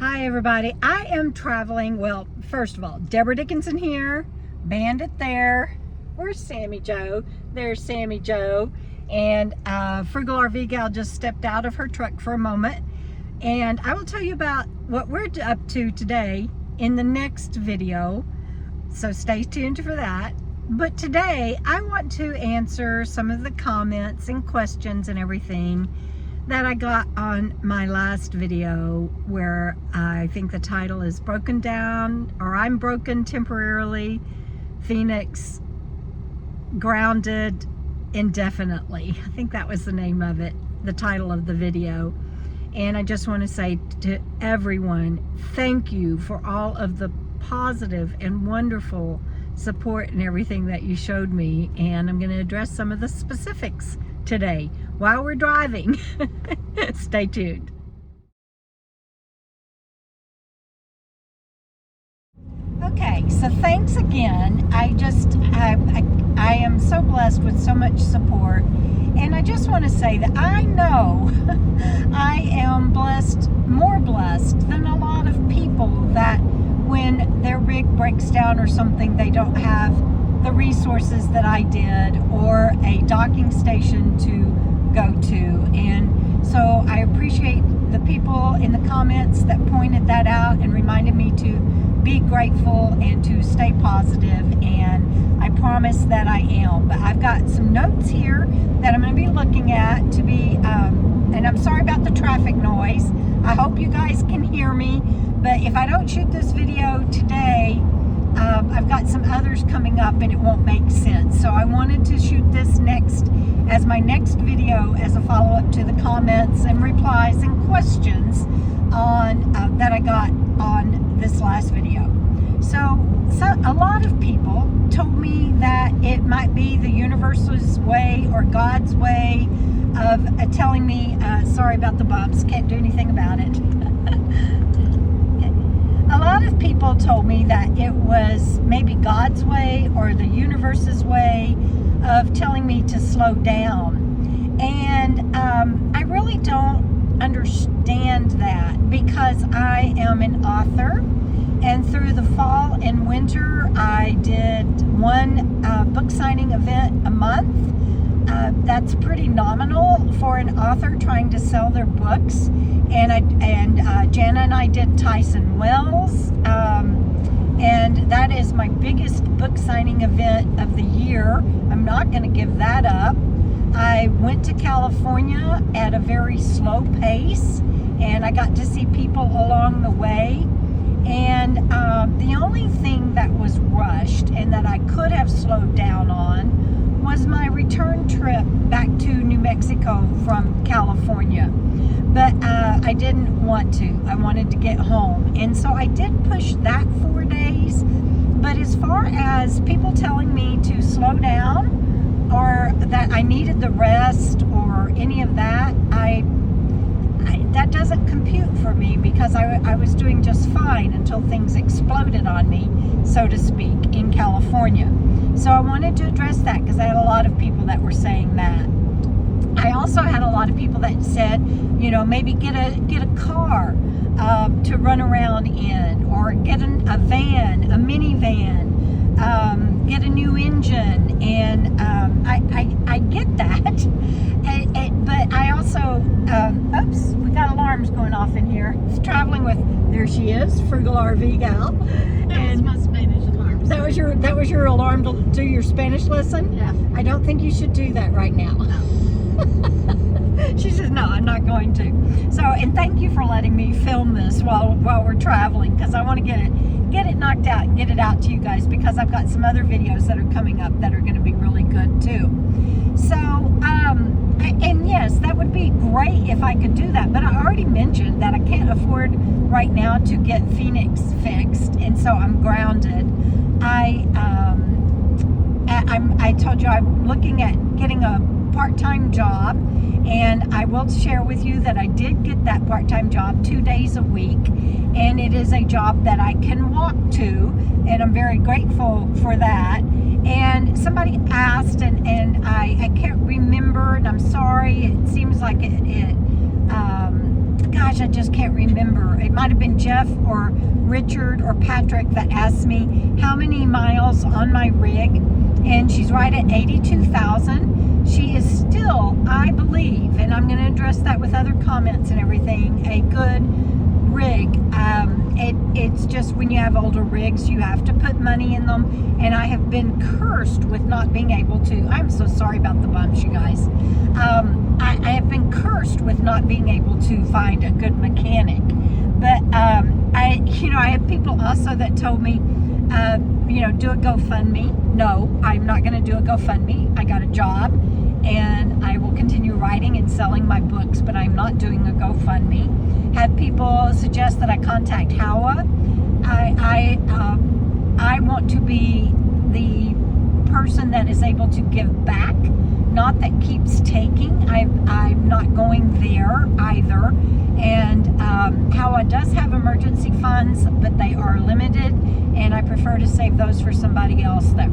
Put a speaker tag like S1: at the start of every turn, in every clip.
S1: Hi everybody, I am traveling. Well, first of all, Debra Dickinson here, Bandit there. Where's Sammy Joe? There's Sammy Joe. And Frugal RV Gal just stepped out of her truck for a moment. And I will tell you about what we're up to today in the next video. So stay tuned for that. But today I want to answer some of the comments and questions and everything that I got on my last video, where I think the title is Broken Down, or I'm Broken Temporarily, Phoenix Grounded Indefinitely. I think that was the name of it, the title of the video. And I just want to say to everyone, thank you for all of the positive and wonderful support and everything that you showed me. And I'm going to address some of the specifics today while we're driving. Stay tuned. Okay, so thanks again. I am so blessed with so much support, and I just want to say that I know I am blessed, more blessed than a lot of people that when their rig breaks down or something, they don't have the resources that I did or a docking station to go to. And so I appreciate the people in the comments that pointed that out and reminded me to be grateful and to stay positive, and I promise that I am. But I've got some notes here that I'm going to be looking at to be and I'm sorry about the traffic noise. I hope you guys can hear me, but if I don't shoot this video today, I've got some others coming up and it won't make sense. So I wanted to shoot this next as my next video as a follow-up to the comments and replies and questions on that I got on this last video. So a lot of people told me that it might be the universe's way or God's way of telling me, sorry about the bumps, can't do anything about it. A lot of people told me that it was maybe God's way or the universe's way of telling me to slow down. And I really don't understand that, because I am an author, and through the fall and winter I did one book signing event a month. That's pretty nominal for an author trying to sell their books. And Jana and I did Tyson Wells, and that is my biggest book signing event of the year. I'm not going to give that up. I went to California at a very slow pace, and I got to see people along the way. And the only thing that was rushed and that I could have slowed down on was my return trip back to New Mexico from California. But I didn't want to. I wanted to get home. And so I did push that 4 days. But as far as people telling me to slow down or that I needed the rest or any of that, that doesn't compute for me, because I was doing just fine until things exploded on me, so to speak, in California. So I wanted to address that because I had a lot of people that were saying that. I also had a lot of people that said, you know, maybe get a car to run around in, or get a van, a minivan, get a new engine. And I get that. But I also, oops, we got alarms going off in here. It's traveling with, there she is, Frugal RV Gal.
S2: That was my Spanish alarm.
S1: That was your alarm to do your Spanish lesson?
S2: Yeah.
S1: I don't think you should do that right now. She says, no, I'm not going to. So, and thank you for letting me film this while we're traveling, because I want to get it knocked out and get it out to you guys, because I've got some other videos that are coming up that are going to be really good too. So, and yes, that would be great if I could do that, but I already mentioned that I can't afford right now to get Phoenix fixed, and so I'm grounded. I told you I'm looking at getting a part-time job, and I will share with you that I did get that part-time job 2 days a week, and it is a job that I can walk to, and I'm very grateful for that. And somebody asked, and I can't remember, and I'm sorry, it seems like it gosh, I just can't remember. It might have been Jeff or Richard or Patrick that asked me how many miles on my rig, and she's right at 82,000. She is still, I believe, and I'm going to address that with other comments and everything, a good rig. It's just when you have older rigs, you have to put money in them, and I have been cursed with not being able to. I'm so sorry about the bumps, you guys. I have been cursed with not being able to find a good mechanic. But I have people also that told me, do a GoFundMe. No, I'm not going to do a GoFundMe. I got a job, and I will continue writing and selling my books, but I'm not doing a GoFundMe. Had people suggest that I contact Howa. I want to be the person that is able to give back, not that keeps taking. I'm not going there either. And Howa does have emergency funds, but they are limited, and I prefer to save those for somebody else that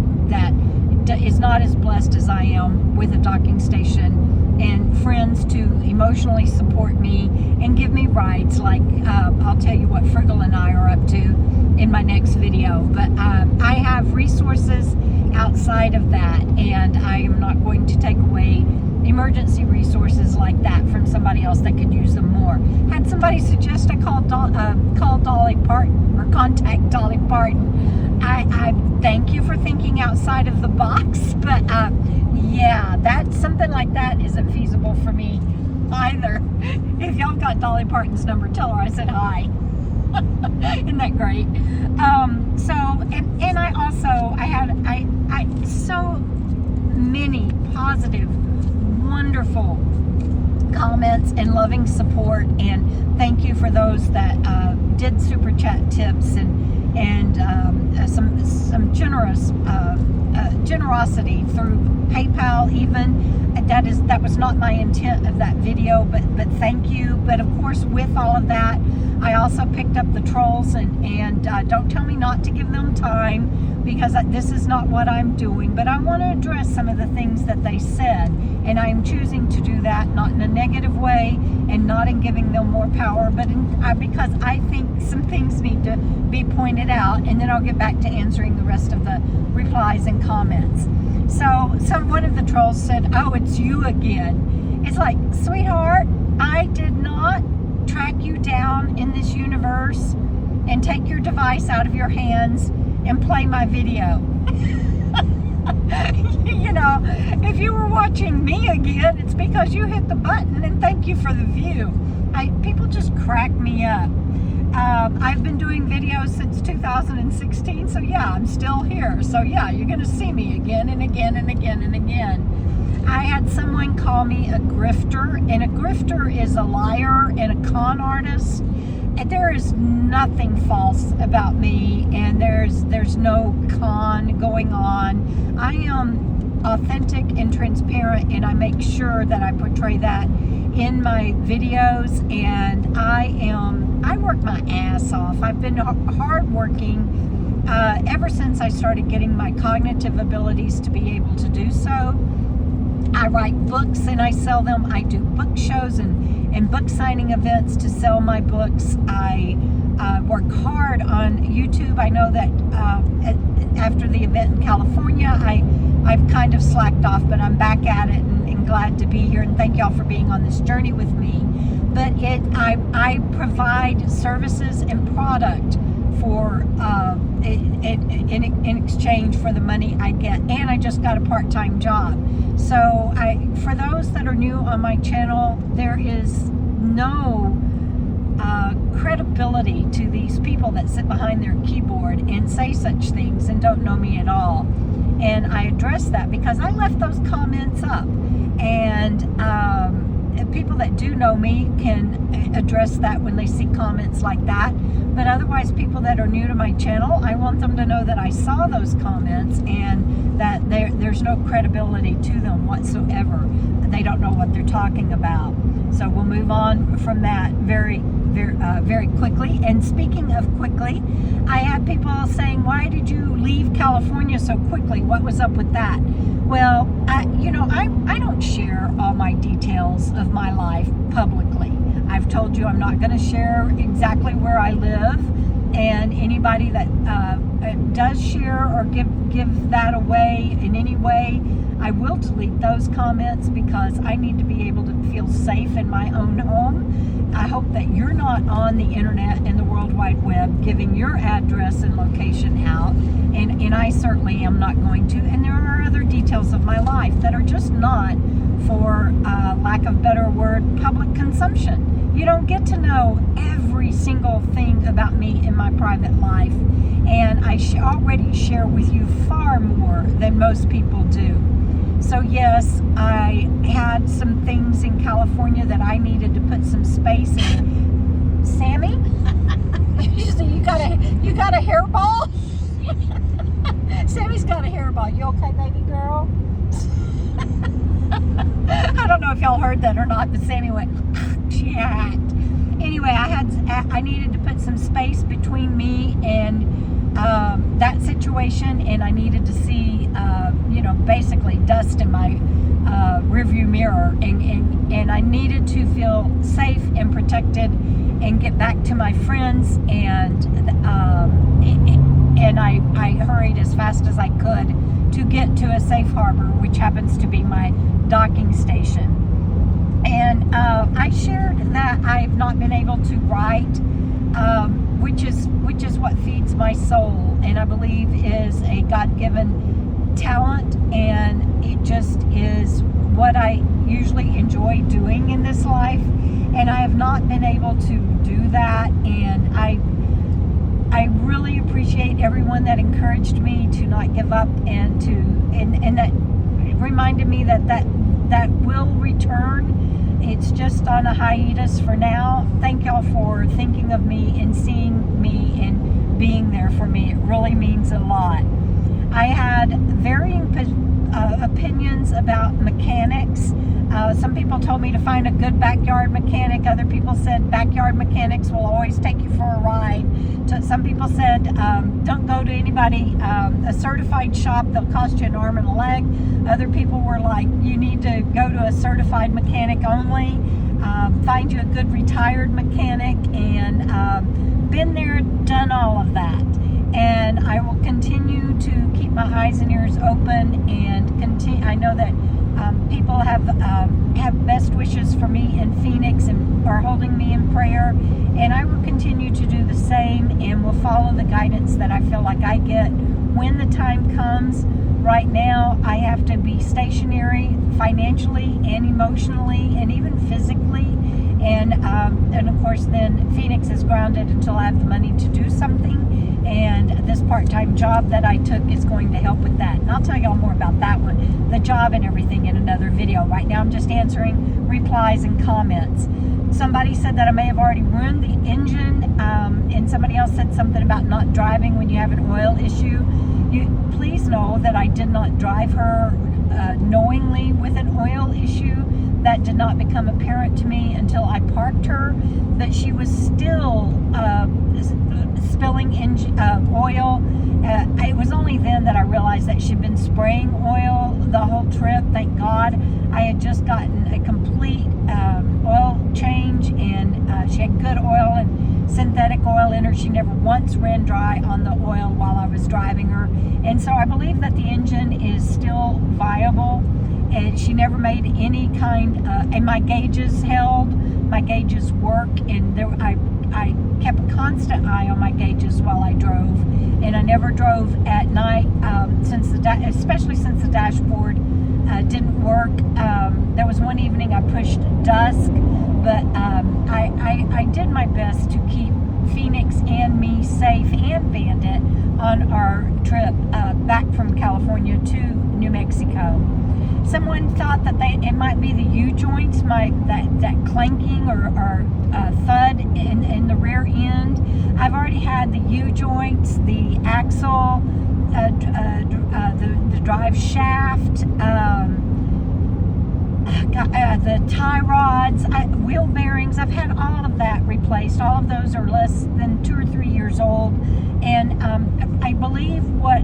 S1: is not as blessed as I am with a docking station and friends to emotionally support me and give me rides, like I'll tell you what Friggle and I are up to in my next video. But I have resources outside of that, and I am not going to take away emergency resources like that from somebody else that could use them more. Had somebody suggest I call Dolly Parton or contact Dolly Parton. I thank you for thinking outside of the box, but yeah, that's something like that isn't feasible for me either. If y'all got Dolly Parton's number, tell her I said hi. Isn't that great? And I also, I so many positive, wonderful comments and loving support, and thank you for those that did super chat tips and some generosity through PayPal even. That was not my intent of that video, but thank you. But of course, with all of that, I also picked up the trolls, and don't tell me not to give them time, because this is not what I'm doing. But I want to address some of the things that they said, and I'm choosing to do that not in a negative way and not in giving them more power, but because I think some things need to be pointed out, and then I'll get back to answering the rest of the replies and comments. So one of the trolls said, "Oh, it's you again." It's like, sweetheart, I did not track you down in this universe and take your device out of your hands and play my video. If you were watching me again, it's because you hit the button, and thank you for the view. People just crack me up. I've been doing videos since 2016, so yeah, I'm still here. So yeah, you're gonna see me again and again and again and again. I had someone call me a grifter, and a grifter is a liar and a con artist. And there is nothing false about me, and there's no con going on. I am authentic and transparent, and I make sure that I portray that in my videos. And I work my ass off. I've been hardworking ever since I started getting my cognitive abilities to be able to do so. I write books and I sell them. I do book shows and book signing events to sell my books. I work hard on YouTube. I know that after the event in California, I've kind of slacked off, but I'm back at it and glad to be here. And thank y'all for being on this journey with me. But I provide services and product for in exchange for the money I get, and I just got a part-time job. So for those that are new on my channel, there is no credibility to these people that sit behind their keyboard and say such things and don't know me at all. And I address that because I left those comments up, and people that do know me can address that when they see comments like that. But otherwise, people that are new to my channel, I want them to know that I saw those comments and that there's no credibility to them whatsoever. They don't know what they're talking about. So we'll move on from that very quickly. And speaking of quickly, I had people saying, "Why did you leave California so quickly? What was up with that?" Well, I don't share all my details of my life publicly. I've told you I'm not going to share exactly where I live, and anybody that does share or give that away in any way, I will delete those comments because I need to be able to feel safe in my own home. I hope that you're not on the internet and the World Wide Web giving your address and location out, and I certainly am not going to. And there are other details of my life that are just not, for lack of a better word, public consumption. You don't get to know every single thing about me in my private life, and I already share with you far more than most people do. So yes, I had some things in California that I needed to put some space in. Sammy, you got a hairball? Sammy's got a hairball. You okay, baby girl? I don't know if y'all heard that or not, but Sammy went, chat. Anyway, I needed to put some space between me and that situation, and I needed to see, basically dust in my rearview mirror, and I needed to feel safe and protected and get back to my friends, and I hurried as fast as I could to get to a safe harbor, which happens to be my docking station. And I shared that I've not been able to write, which is what feeds my soul, and I believe is a God-given talent, and it just is what I usually enjoy doing in this life, and I have not been able to do that. And I really appreciate everyone that encouraged me to not give up, and that reminded me that will return. It's just on a hiatus for now. Thank y'all for thinking of me and seeing me and being there for me. It really means a lot. I had varying opinions about mechanics. Some people told me to find a good backyard mechanic. Other people said backyard mechanics will always take you for a ride. Some people said don't go to anybody, a certified shop, they'll cost you an arm and a leg. Other people were like, you need to go to a certified mechanic only. Find you a good retired mechanic, and been there, done all of that. And I will continue to keep my eyes and ears open and continue. I know that people have best wishes for me in Phoenix and are holding me in prayer, and I will continue to do the same, and will follow the guidance that I feel like I get when the time comes. Right now, I have to be stationary financially and emotionally and even physically, and of course then Phoenix is grounded until I have the money to do something, and this part-time job that I took is going to help with that, and I'll tell y'all more about that one, the job and everything, in another video. Right now I'm just answering replies and comments. Somebody said that I may have already ruined the engine, and somebody else said something about not driving when you have an oil issue. Please know that I did not drive her knowingly with an oil issue. That did not become apparent to me until I parked her, that she was still spilling oil. It was only then that I realized that she'd been spraying oil the whole trip. Thank God. I had just gotten a complete oil change, and she had good oil and synthetic oil in her. She never once ran dry on the oil while I was driving her, and so I believe that the engine is still viable, and she never made any kind and my gauges held, my gauges work, and I kept a constant eye on my gauges while I drove, and I never drove at night, especially since the dashboard didn't work. There was one evening I pushed dusk, but I did my best to keep Phoenix and me safe, and Bandit, on our trip back from California to New Mexico. Someone thought that it might be the U-joints, that clanking or thud in the rear end. I've already had the U-joints, the axle, the drive shaft, the tie rods, wheel bearings. I've had all of that replaced. All of those are less than 2 or 3 years old, and I believe what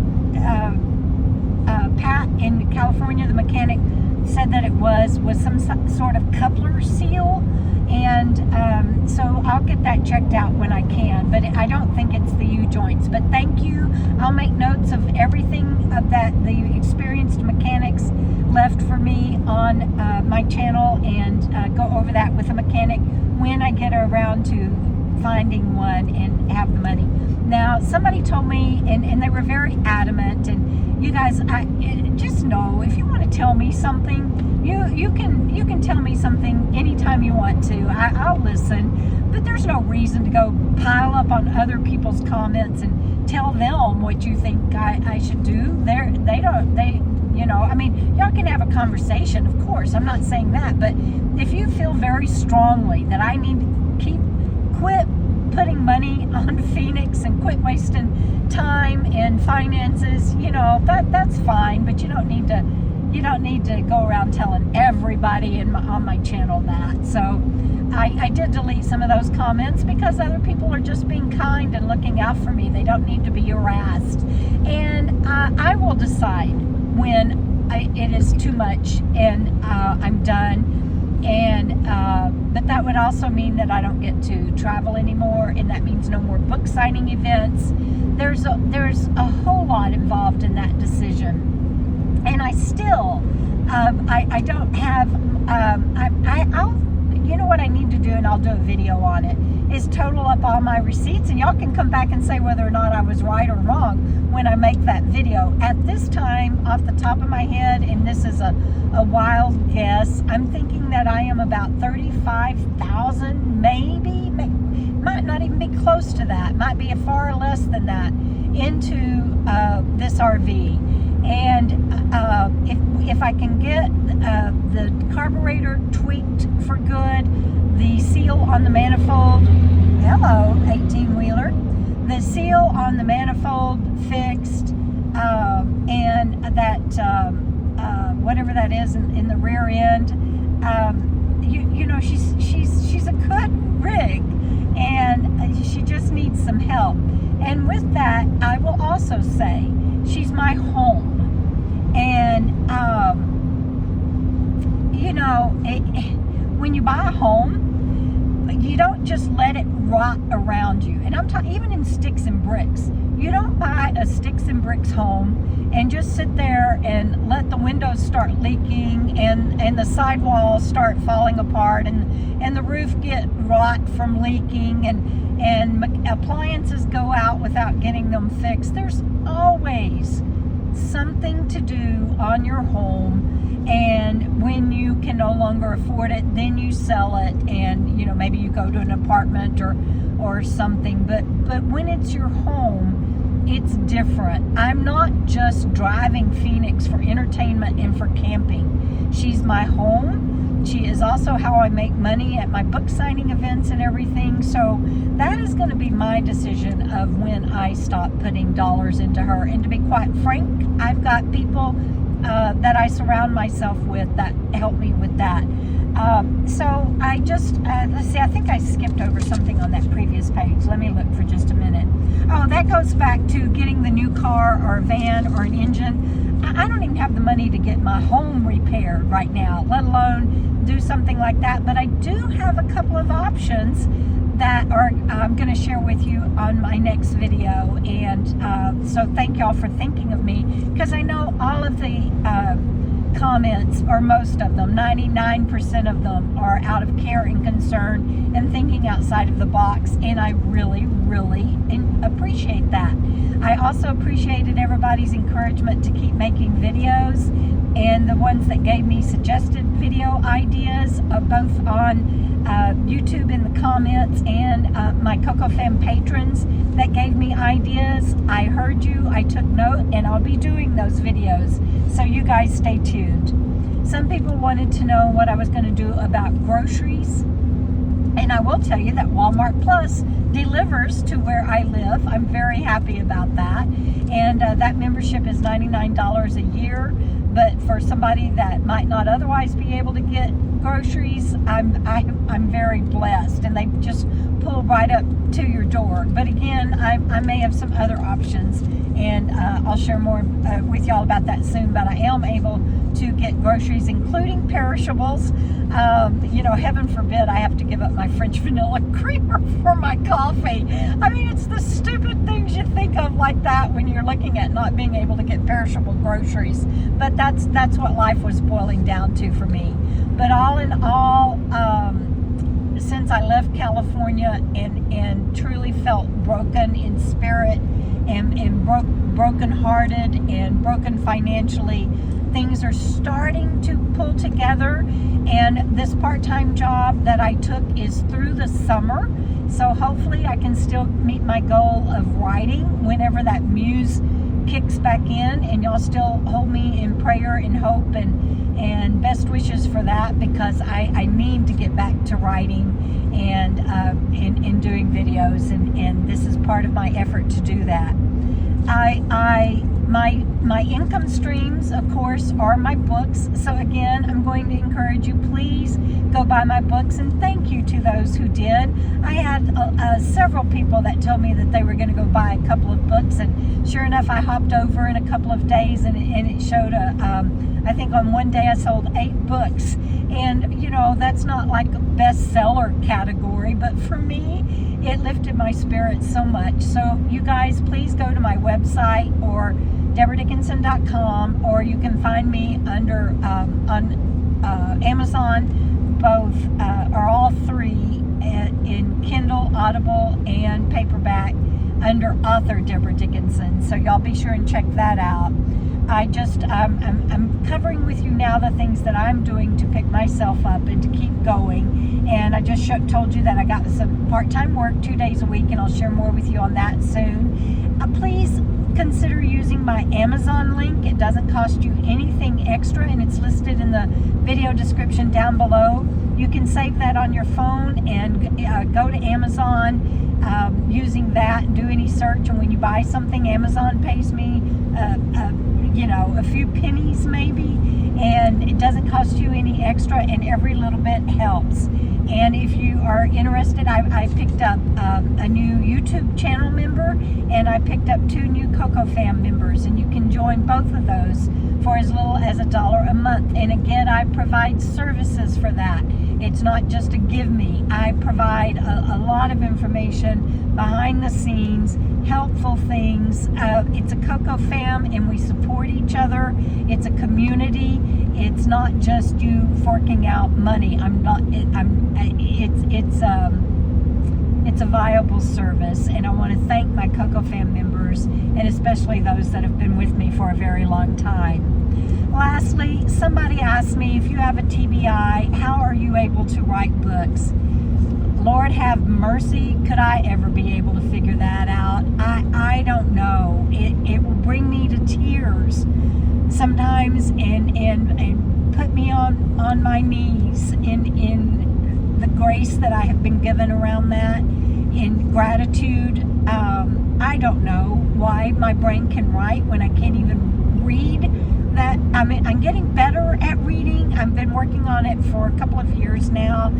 S1: Pat in California, the mechanic, said that it was some sort of coupler seal, And so I'll get that checked out when I can, but I don't think it's the U-joints. But thank you. I'll make notes of everything of that the experienced mechanics left for me on my channel, and go over that with a mechanic when I get around to finding one and have the money. Now, somebody told me, and they were very adamant, and you guys, just know, if you want to tell me something, you can tell me something anytime you want to. I'll listen, but there's no reason to go pile up on other people's comments and tell them what you think I should do. I mean, y'all can have a conversation, of course. I'm not saying that, but if you feel very strongly that I need to quit putting money on Phoenix and quit wasting time and finances, that's fine, but you don't need to go around telling everybody on my channel that. So I did delete some of those comments because other people are just being kind and looking out for me. They don't need to be harassed, and I will decide when it is too much and I'm done. And but that would also mean that I don't get to travel anymore, and that means no more book signing events. There's a whole lot involved in that decision, and I still I don't have I'll what I need to do, and I'll do a video on it, is total up all my receipts, and y'all can come back and say whether or not I was right or wrong when I make that video. At this time, off the top of my head, and this is a wild guess, I'm thinking that I am about 35,000, maybe, might not even be close to that, might be a far less than that, into this RV. And if I can get the carburetor tweaked for good, the seal on the manifold, hello 18-wheeler, the seal on the manifold fixed, and that whatever that is in the rear end, she's a good rig, and she just needs some help. And with that, I will also say she's my home. And when you buy a home, you don't just let it rot around you. And I'm talking even in sticks and bricks. You don't buy a sticks and bricks home and just sit there and let the windows start leaking and the sidewalls start falling apart and the roof get rot from leaking and appliances go out without getting them fixed. There's always something to do on your home, and when you can no longer afford it, then you sell it, and maybe you go to an apartment or something, but when it's your home, it's different. I'm not just driving Phoenix for entertainment and for camping. She's my home. She is also how I make money at my book signing events and everything. So that is going to be my decision of when I stop putting dollars into her. And to be quite frank, I've got people that I surround myself with that help me with that. So I just, let's see, I think I skipped over something on that previous page. Let me look for just a minute. Oh, that goes back to getting the new car or a van or an engine. I don't even have the money to get my home repaired right now, let alone do something like that. But I do have a couple of options that I'm going to share with you on my next video. And so thank y'all for thinking of me, because I know all of the comments, or most of them, 99% of them, are out of care and concern and thinking outside of the box, and I really, really appreciate that. I also appreciated everybody's encouragement to keep making videos, and the ones that gave me suggested video ideas, both on YouTube in the comments and my CocoFam patrons that gave me ideas. I heard you, I took note, and I'll be doing those videos, so you guys stay tuned. Some people wanted to know what I was going to do about groceries, and I will tell you that Walmart Plus delivers to where I live. I'm very happy about that, and that membership is $99 a year. but for somebody that might not otherwise be able to get groceries, I'm very blessed, and they just pull right up to your door. But again, I may have some other options, and I'll share more with y'all about that soon. But I am able to get groceries, including perishables. You know, heaven forbid I have to give up my French vanilla creamer for my coffee. I mean, it's the stupid things you think of like that when you're looking at not being able to get perishable groceries. But that's what life was boiling down to for me. But all in all, since I left California and truly felt broken in spirit and broken-hearted and broken financially, things are starting to pull together. And this part-time job that I took is through the summer, so hopefully I can still meet my goal of writing whenever that muse kicks back in. And y'all still hold me in prayer and hope and best wishes for that, because I need to get back to writing and doing videos, and this is part of my effort to do that. My income streams, of course, are my books. So again, I'm going to encourage you, please go buy my books, and thank you to those who did. I had several people that told me that they were going to go buy a couple of books, and sure enough, I hopped over in a couple of days, and it showed I think on one day I sold 8 books. And you know, that's not like a bestseller category, but for me, it lifted my spirits so much. So you guys, please go to my website or DebraDickinson.com, or you can find me under on Amazon, both or all 3 in Kindle, Audible, and paperback under author Debra Dickinson. So y'all be sure and check that out. I'm covering with you now the things that I'm doing to pick myself up and to keep going. And I just told you that I got some part-time work 2 days a week, and I'll share more with you on that soon. Please consider using my Amazon link. It doesn't cost you anything extra, and it's listed in the video description down below. You can save that on your phone and go to Amazon using that and do any search. And when you buy something, Amazon pays me you know, a few pennies maybe, and it doesn't cost you any extra, and every little bit helps. And if you are interested, I picked up a new YouTube channel member, and I picked up 2 new Coco Fam members, and you can join both of those for as little as $1 a month. And again, I provide services for that. It's not just a give me. I provide a lot of information behind the scenes, helpful things. It's a Coco Fam, and we support each other. It's a community. It's not just you forking out money. It's a viable service, and I want to thank my Coco Fam members, and especially those that have been with me for a very long time. Lastly, somebody asked me, if you have a TBI, how are you able to write books? Lord have mercy, could I ever be able to figure that out? I don't know. It will bring me to tears sometimes, and put me on my knees in the grace that I have been given around that, in gratitude. I don't know why my brain can write when I can't even read. That I'm getting better at reading. I've been working on it for a couple of years now,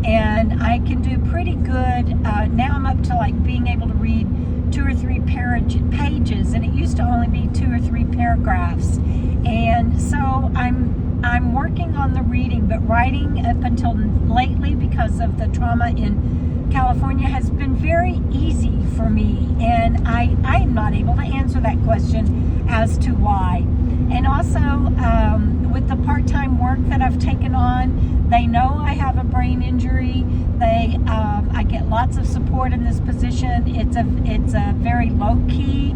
S1: and I can do pretty good. Now I'm up to like being able to read 2 or 3 pages, and it used to only be 2 or 3 paragraphs. And so I'm working on the reading, but writing up until lately, because of the trauma in California, has been very easy for me, and I am not able to answer that question as to why. And also, with the part-time work that I've taken on, they know I have a brain injury. I get lots of support in this position. It's a very low-key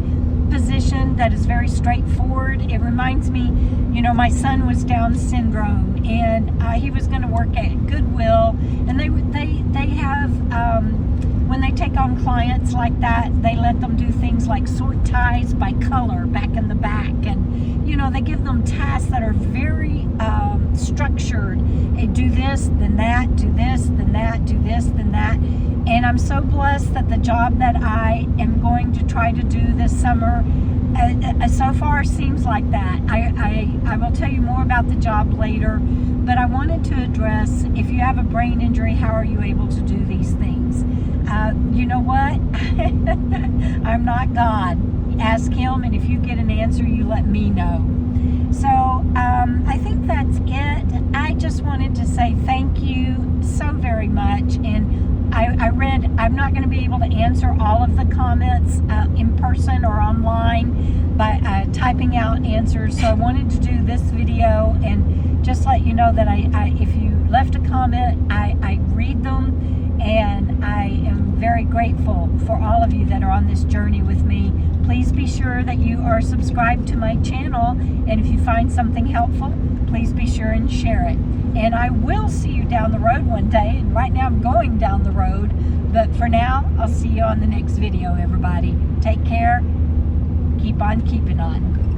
S1: position that is very straightforward. It reminds me, you know, my son was Down syndrome, and he was going to work at Goodwill, and they have when they take on clients like that, they let them do things like sort ties by color back in the back, and you know, they give them tasks that are very structured. Hey, do this, then that, do this, then that, do this, then that. And I'm so blessed that the job that I am going to try try to do this summer. So far seems like that. I will tell you more about the job later, but I wanted to address, if you have a brain injury, how are you able to do these things? You know what? I'm not God. Ask him, and if you get an answer, you let me know. So I think that's it. I just wanted to say thank you so very much. And I read, I'm not going to be able to answer all of the comments in person or online by typing out answers. So I wanted to do this video and just let you know that if you left a comment, I read them, and I am very grateful for all of you that are on this journey with me. Please be sure that you are subscribed to my channel, and if you find something helpful, please be sure and share it. And I will see you down the road one day, and right now I'm going down the road, but for now, I'll see you on the next video, everybody. Take care. Keep on keeping on.